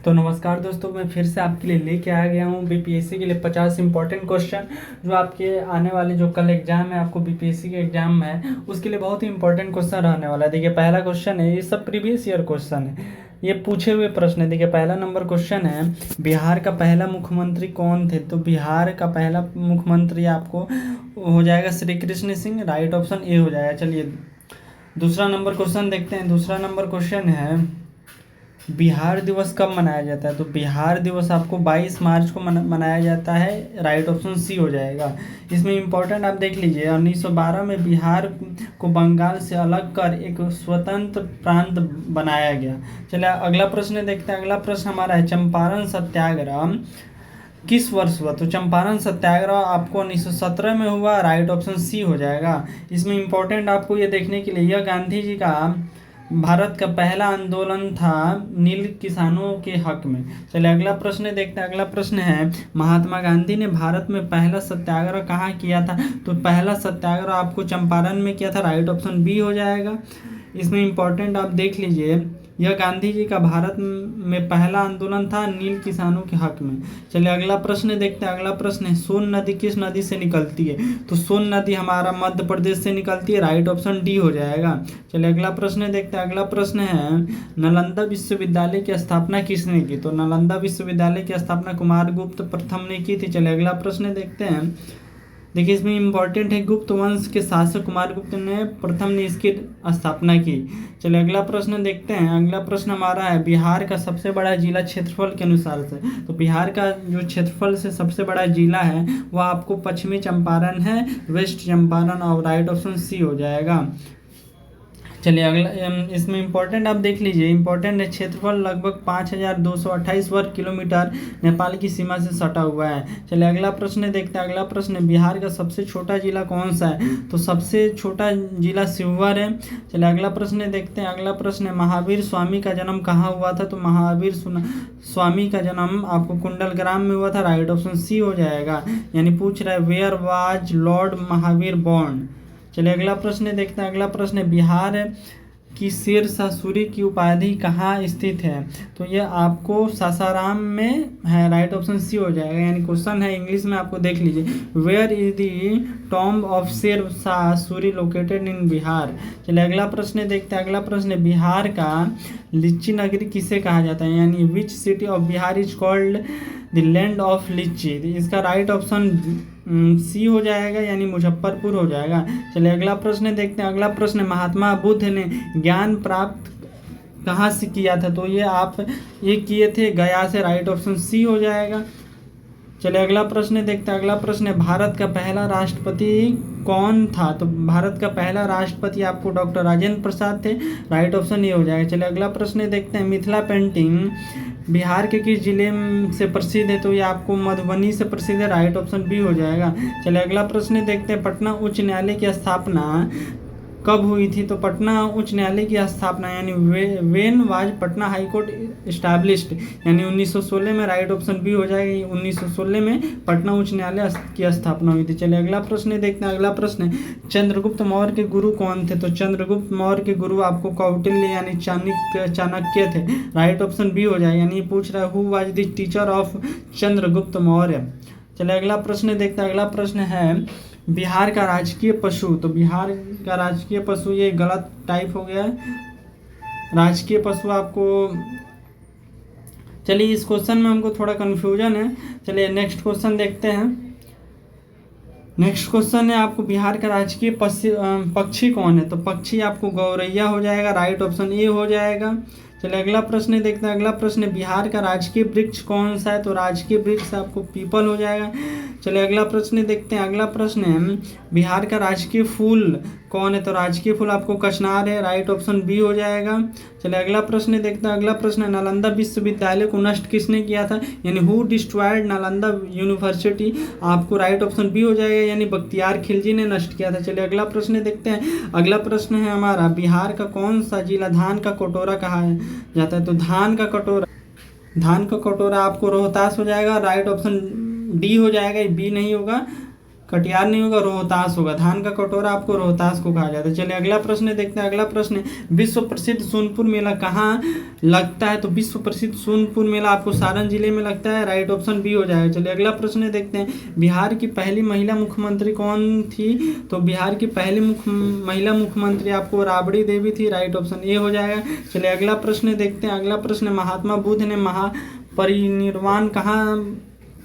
तो नमस्कार दोस्तों, मैं फिर से आपके लिए लेके आ गया हूँ बीपीएससी के लिए 50 इंपॉर्टेंट क्वेश्चन जो आपके आने वाले जो कल एग्जाम है, आपको बीपीएससी के एग्जाम है उसके लिए बहुत ही इंपॉर्टेंट क्वेश्चन रहने वाला है। देखिए पहला क्वेश्चन है, ये सब प्रीवियस ईयर क्वेश्चन है, ये पूछे हुए प्रश्न है। देखिए पहला नंबर क्वेश्चन है, बिहार का पहला मुख्यमंत्री कौन थे? तो बिहार का पहला मुख्यमंत्री आपको हो जाएगा Shri Krishna Singh, right option A हो जाएगा। चलिए दूसरा नंबर क्वेश्चन देखते हैं। दूसरा नंबर क्वेश्चन है, बिहार दिवस कब मनाया जाता है? तो बिहार दिवस आपको 22 मार्च को मनाया जाता है, राइट ऑप्शन सी हो जाएगा। इसमें इंपॉर्टेंट आप देख लीजिए, 1912 में बिहार को बंगाल से अलग कर एक स्वतंत्र प्रांत बनाया गया। चलिए अगला प्रश्न देखते हैं। अगला प्रश्न हमारा है, चंपारण सत्याग्रह किस वर्ष हुआ? तो चंपारण सत्याग्रह आपको 1917 में हुआ, राइट ऑप्शन सी हो जाएगा। इसमें इंपॉर्टेंट आपको ये देखने के लिए, यह गांधी जी का भारत का पहला आंदोलन था नील किसानों के हक में। चलिए अगला प्रश्न देखते हैं। अगला प्रश्न है, महात्मा गांधी ने भारत में पहला सत्याग्रह कहाँ किया था? तो पहला सत्याग्रह आपको चंपारण में किया था, राइट ऑप्शन बी हो जाएगा। इसमें इंपॉर्टेंट आप देख लीजिए, यह गांधी जी का भारत में पहला आंदोलन था नील किसानों के हक में। चलिए अगला प्रश्न देखते हैं। अगला प्रश्न है, सोन नदी किस नदी से निकलती है? तो सोन नदी हमारा मध्य प्रदेश से निकलती है, राइट ऑप्शन डी हो जाएगा। चलिए अगला प्रश्न देखते हैं। अगला प्रश्न है, नालंदा विश्वविद्यालय की स्थापना किसने की? तो नालंदा विश्वविद्यालय की स्थापना कुमारगुप्त प्रथम ने की थी। चलिए अगला प्रश्न देखते हैं। देखिए इसमें इंपॉर्टेंट है, गुप्त वंश के शासक कुमारगुप्त ने प्रथम ने इसकी स्थापना की। चलिए अगला प्रश्न देखते हैं। अगला प्रश्न हमारा है, बिहार का सबसे बड़ा जिला क्षेत्रफल के अनुसार से? तो बिहार का जो क्षेत्रफल से सबसे बड़ा जिला है वह आपको पश्चिमी चंपारण है, वेस्ट चंपारण, और राइट ऑप्शन सी हो जाएगा। चलिए अगला, इसमें इंपॉर्टेंट आप देख लीजिए, इंपॉर्टेंट है, क्षेत्रफल लगभग 5228 वर्ग किलोमीटर नेपाल की सीमा से सटा हुआ है। चलिए अगला प्रश्न देखते हैं। अगला प्रश्न, बिहार का सबसे छोटा जिला कौन सा है? तो सबसे छोटा जिला शिवहर है। चलिए अगला प्रश्न देखते हैं। अगला प्रश्न है, महावीर स्वामी का जन्म कहाँ हुआ था? तो महावीर स्वामी का जन्म आपको कुंडलग्राम में हुआ था, राइट ऑप्शन सी हो जाएगा। यानी पूछ रहा है, where was lord Mahavir born? चलिए अगला प्रश्न देखते हैं। अगला प्रश्न है, बिहार की शेरशाह सूरी की उपाधि कहाँ स्थित है? तो ये आपको सासाराम में है, राइट ऑप्शन सी हो जाएगा। यानी क्वेश्चन है इंग्लिश में, आपको देख लीजिए, where is the tomb of Sher Shah Suri located in Bihar? चलिए अगला प्रश्न देखते हैं। अगला प्रश्न, बिहार का लीची नगरी किसे कहा जाता है? यानी which city of Bihar is called the land of लीची? इसका राइट ऑप्शन सी हो जाएगा, यानी मुजफ्फरपुर हो जाएगा। चलिए अगला प्रश्न देखते हैं। अगला प्रश्न, महात्मा बुद्ध ने ज्ञान प्राप्त कहाँ से किया था? तो ये किए थे गया से, राइट ऑप्शन सी हो जाएगा। चलिए अगला प्रश्न देखते हैं। अगला प्रश्न है, भारत का पहला राष्ट्रपति कौन था? तो भारत का पहला राष्ट्रपति आपको डॉक्टर राजेंद्र प्रसाद थे, राइट ऑप्शन ये हो जाएगा। चलिए अगला प्रश्न देखते हैं, मिथिला पेंटिंग बिहार के किस जिले से प्रसिद्ध है? तो ये आपको मधुबनी से प्रसिद्ध है, राइट ऑप्शन बी हो जाएगा। चलिए अगला प्रश्न देखते हैं, पटना उच्च न्यायालय की स्थापना कब हुई थी? तो पटना उच्च न्यायालय की स्थापना, यानी when was Patna high court established, यानी 1916 में, राइट ऑप्शन बी हो जाएगा। 1916 में पटना उच्च न्यायालय की स्थापना हुई थी। चलिए अगला प्रश्न देखते हैं। अगला प्रश्न, चंद्रगुप्त मौर्य के गुरु कौन थे? तो चंद्रगुप्त मौर्य के गुरु आपको कौटिल्य यानी चाणक्य थे, राइट ऑप्शन बी हो जाएगा। यानी पूछ रहा है, who was the teacher of Chandragupta Maurya? चलिए अगला प्रश्न देखते हैं। अगला प्रश्न है, बिहार का राजकीय पशु? तो बिहार का राजकीय पशु, ये गलत टाइप हो गया है, राजकीय पशु आपको, चलिए इस क्वेश्चन में हमको थोड़ा कन्फ्यूजन है। चलिए नेक्स्ट क्वेश्चन देखते हैं। नेक्स्ट क्वेश्चन है, आपको बिहार का राजकीय पक्षी कौन है? तो पक्षी आपको गौरैया हो जाएगा, राइट ऑप्शन ए हो जाएगा। चलिए अगला प्रश्न देखते हैं। अगला प्रश्न, बिहार का राजकीय वृक्ष कौन सा है? तो राजकीय वृक्ष आपको पीपल हो जाएगा। चलिए अगला प्रश्न देखते हैं। अगला प्रश्न है, बिहार का राजकीय फूल कौन है? तो राजकीय फूल आपको कचनार है, राइट ऑप्शन बी हो जाएगा। चलिए अगला प्रश्न देखते हैं। अगला प्रश्न है, नालंदा विश्वविद्यालय को नष्ट किसने किया था? यानी हु डिस्ट्रॉयड नालंदा यूनिवर्सिटी? आपको राइट ऑप्शन बी हो जाएगा, यानी बख्तियार खिलजी ने नष्ट किया था। चलिए अगला प्रश्न देखते हैं। अगला प्रश्न है हमारा, बिहार का कौन सा जिला धान का कटोरा कहा जाता है? तो धान का कटोरा आपको रोहतास हो जाएगा, राइट ऑप्शन डी हो जाएगा, बी नहीं होगा, कटिहार नहीं होगा, रोहतास होगा। धान का कटोरा आपको रोहतास को कहा जाता है। चलिए अगला प्रश्न देखते हैं। अगला प्रश्न है, विश्व प्रसिद्ध सोनपुर मेला कहाँ लगता है? तो विश्व प्रसिद्ध सोनपुर मेला आपको सारण जिले में लगता है, राइट ऑप्शन बी हो जाएगा। चलिए अगला प्रश्न देखते हैं, बिहार की पहली महिला मुख्यमंत्री कौन थी? तो बिहार की पहली महिला मुख्यमंत्री आपको राबड़ी देवी थी, राइट ऑप्शन ए हो जाएगा। चलिए अगला प्रश्न देखते हैं। अगला प्रश्न, महात्मा बुद्ध ने महापरिनिर्वाण कहाँ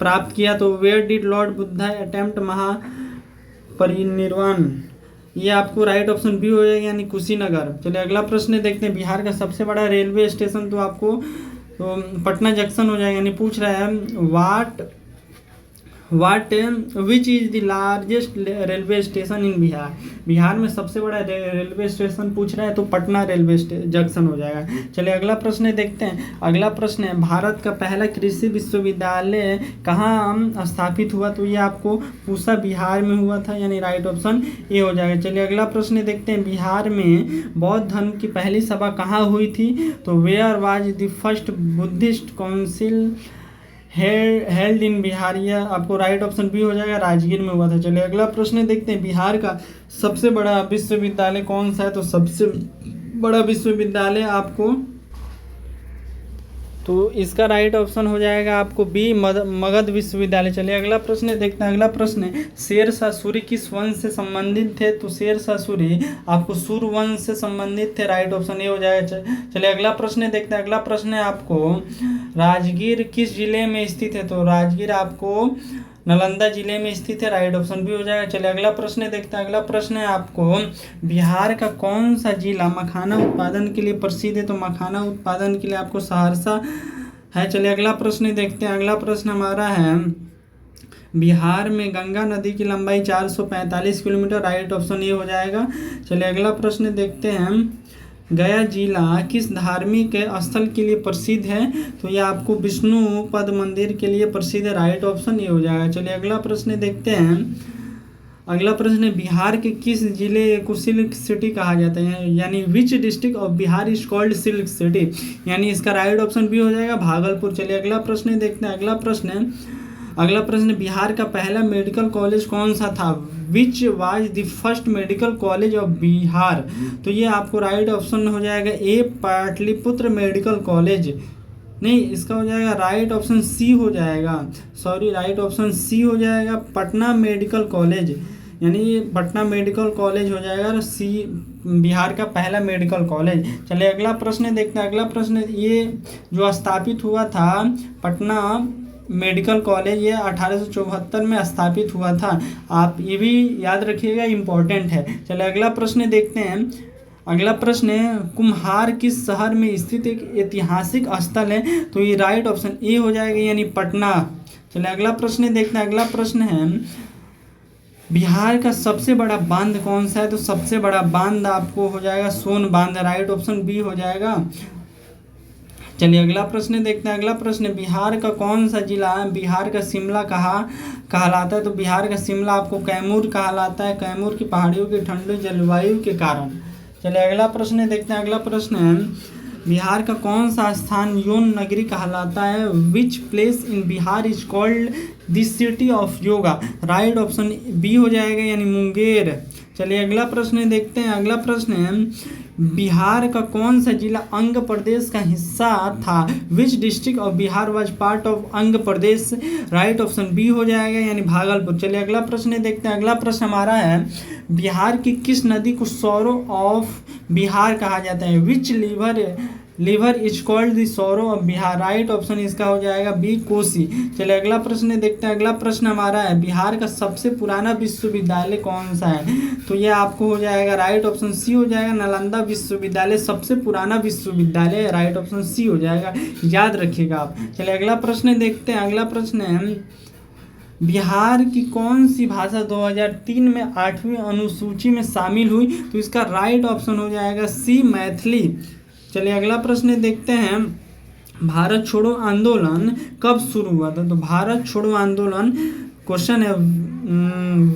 प्राप्त किया? तो where did lord Buddha attempt Mahaparinirvana? ये आपको राइट ऑप्शन बी हो जाएगा, यानी कुशीनगर। चलिए अगला प्रश्न देखते हैं, बिहार का सबसे बड़ा रेलवे स्टेशन तो आपको तो पटना जंक्शन हो जाएगा, यानी पूछ रहा है which is the largest railway station इन बिहार? बिहार में सबसे बड़ा रेलवे स्टेशन पूछ रहा है, तो पटना रेलवे जंक्शन हो जाएगा। चलिए अगला प्रश्न देखते हैं। अगला प्रश्न है, भारत का पहला कृषि विश्वविद्यालय कहाँ स्थापित हुआ? तो ये आपको पूसा बिहार में हुआ था, यानी राइट ऑप्शन ए हो जाएगा। चलिए अगला प्रश्न देखते हैं, बिहार में बौद्ध धर्म की पहली सभा कहाँ हुई थी? तो where was the first Buddhist council held in Bihar? यह आपको राइट ऑप्शन बी हो जाएगा, राजगीर में हुआ था। चलिए अगला प्रश्न देखते हैं, बिहार का सबसे बड़ा विश्वविद्यालय कौन सा है? तो सबसे बड़ा विश्वविद्यालय आपको तो इसका राइट ऑप्शन हो जाएगा आपको बी, मगध विश्वविद्यालय। चलिए अगला प्रश्न देखते हैं। अगला प्रश्न है, शेरशाह सूरी किस वंश से संबंधित थे? तो शेरशाह सूरी आपको सूर वंश से संबंधित थे, राइट ऑप्शन ए हो जाएगा। चलिए अगला प्रश्न देखते हैं। अगला प्रश्न है आपको, राजगीर किस जिले में स्थित है? तो राजगीर आपको नालंदा जिले में स्थित है, राइट ऑप्शन भी हो जाएगा। चलिए अगला प्रश्न देखते हैं। अगला प्रश्न है आपको, बिहार का कौन सा जिला मखाना उत्पादन के लिए प्रसिद्ध है? तो मखाना उत्पादन के लिए आपको सहरसा है। चलिए अगला प्रश्न देखते हैं। अगला प्रश्न हमारा है, बिहार में गंगा नदी की लंबाई 445 किलोमीटर, राइट ऑप्शन ये हो जाएगा। चलिए अगला प्रश्न देखते हैं, गया जिला किस धार्मिक स्थल के लिए प्रसिद्ध है? तो ये आपको विष्णु पद मंदिर के लिए प्रसिद्ध है, राइट ऑप्शन ये हो जाएगा। चलिए अगला प्रश्न देखते हैं। अगला प्रश्न है, बिहार के किस जिले को सिल्क सिटी कहा जाता है? यानी which district of Bihar is called silk city? यानी इसका राइट ऑप्शन भी हो जाएगा, भागलपुर। चलिए अगला प्रश्न देखते हैं। अगला प्रश्न, बिहार का पहला मेडिकल कॉलेज कौन सा था? Which was the first medical college of Bihar? तो ये आपको राइट ऑप्शन हो जाएगा ए, पाटलिपुत्र मेडिकल कॉलेज। नहीं, इसका हो जाएगा राइट ऑप्शन सी हो जाएगा, सॉरी राइट ऑप्शन सी हो जाएगा, पटना मेडिकल कॉलेज। यानी ये पटना मेडिकल कॉलेज हो जाएगा सी, बिहार का पहला मेडिकल कॉलेज। चलिए अगला प्रश्न देखते हैं। अगला प्रश्न, ये जो स्थापित हुआ था पटना मेडिकल कॉलेज, ये 1874 में स्थापित हुआ था। आप ये भी याद रखिएगा, इम्पोर्टेंट है। चलिए अगला प्रश्न देखते हैं। अगला प्रश्न है, कुम्हार किस शहर में स्थित एक ऐतिहासिक स्थल है? तो ये राइट ऑप्शन ए हो जाएगा, यानी पटना। चलिए अगला प्रश्न देखते हैं। अगला प्रश्न है, बिहार का सबसे बड़ा बांध कौन सा है? तो सबसे बड़ा बांध आपको हो जाएगा सोन बांध, राइट ऑप्शन बी हो जाएगा। चलिए अगला प्रश्न देखते हैं। अगला प्रश्न, बिहार का कौन सा जिला बिहार का शिमला कहलाता है? तो बिहार का शिमला आपको कैमूर कहलाता है, कैमूर की पहाड़ियों की ठंडी जलवायु के कारण। चलिए अगला प्रश्न देखते हैं। अगला प्रश्न है, बिहार का कौन सा स्थान यौन नगरी कहलाता है? Which place in Bihar is called the city of yoga? Right option B हो जाएगा, यानी मुंगेर। चलिए अगला प्रश्न देखते हैं। अगला प्रश्न है, बिहार का कौन सा जिला अंग प्रदेश का हिस्सा था? Which district of Bihar was part of अंग प्रदेश? राइट ऑप्शन बी हो जाएगा, यानी भागलपुर। चलिए अगला प्रश्न देखते हैं। अगला प्रश्न हमारा है, बिहार की किस नदी को सौरो ऑफ बिहार कहा जाता है? Which river is called the sorrow of Bihar? Right option इसका हो जाएगा बी, कोसी। चलिए अगला प्रश्न देखते हैं। अगला प्रश्न हमारा है, बिहार का सबसे पुराना विश्वविद्यालय कौन सा है? तो ये आपको हो जाएगा राइट ऑप्शन सी हो जाएगा, नालंदा विश्वविद्यालय सबसे पुराना विश्वविद्यालय, राइट ऑप्शन सी हो जाएगा, याद रखिएगा आप। चलिए अगला प्रश्न देखते हैं। अगला प्रश्न है, बिहार की कौन सी भाषा 2003 में 8वीं अनुसूची में शामिल हुई? तो इसका राइट ऑप्शन हो जाएगा सी, मैथिली। चलिए अगला प्रश्न देखते हैं, भारत छोड़ो आंदोलन कब शुरू हुआ था? तो भारत छोड़ो आंदोलन, क्वेश्चन है,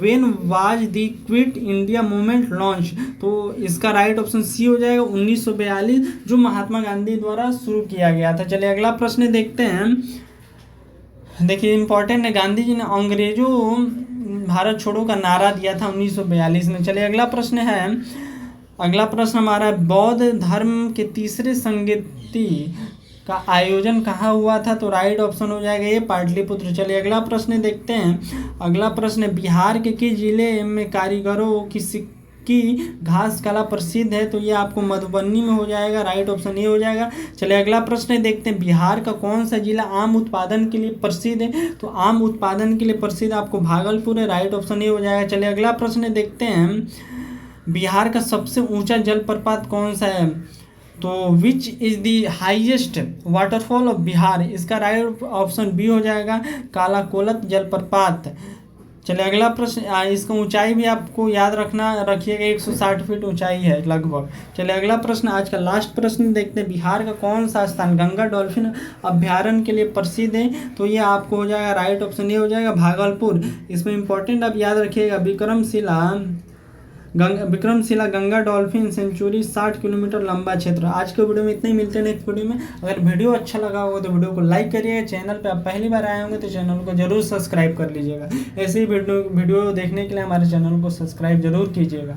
when was the quit India movement launch? तो इसका राइट ऑप्शन सी हो जाएगा, 1942, जो महात्मा गांधी द्वारा शुरू किया गया था। चलिए अगला प्रश्न देखते हैं। देखिए इंपॉर्टेंट है, गांधी जी ने अंग्रेजों भारत छोड़ो का नारा दिया था 1942 में। चलिए अगला प्रश्न है, अगला प्रश्न हमारा बौद्ध धर्म के तीसरे संगीति का आयोजन कहाँ हुआ था? तो राइट ऑप्शन हो जाएगा ये पाटलिपुत्र। चलिए अगला प्रश्न देखते हैं। अगला प्रश्न, बिहार के किस जिले में कारीगरों की घास कला प्रसिद्ध है? तो ये आपको मधुबनी में हो जाएगा, राइट ऑप्शन ये हो जाएगा। चलिए अगला प्रश्न देखते हैं, बिहार का कौन सा जिला आम उत्पादन के लिए प्रसिद्ध है? तो आम उत्पादन के लिए प्रसिद्ध आपको भागलपुर है, राइट ऑप्शन ये हो जाएगा। चलिए अगला प्रश्न देखते हैं, बिहार का सबसे ऊंचा जलप्रपात कौन सा है? तो which is the highest waterfall of Bihar? इसका राइट ऑप्शन बी हो जाएगा, कालाकोलत जलप्रपात। चलिए अगला प्रश्न, इसका ऊंचाई भी आपको याद रखिएगा 160 फीट ऊंचाई है लगभग। चलिए अगला प्रश्न, आज का लास्ट प्रश्न देखते हैं, बिहार का कौन सा स्थान गंगा डॉल्फिन अभ्यारण्य के लिए प्रसिद्ध है? तो ये आपको हो जाएगा, राइट ऑप्शन ये हो जाएगा, भागलपुर। इसमें इंपॉर्टेंट आप याद रखिएगा, Vikramshila Ganga dolphin century 60 kilometre लंबा क्षेत्र। आज के वीडियो में इतने ही, मिलते हैं नेक्स्ट वीडियो में। अगर वीडियो अच्छा लगा होगा तो वीडियो को लाइक करिएगा, चैनल पे आप पहली बार आए होंगे तो चैनल को जरूर सब्सक्राइब कर लीजिएगा। ऐसे ही वीडियो देखने के लिए हमारे चैनल को सब्सक्राइब जरूर कीजिएगा।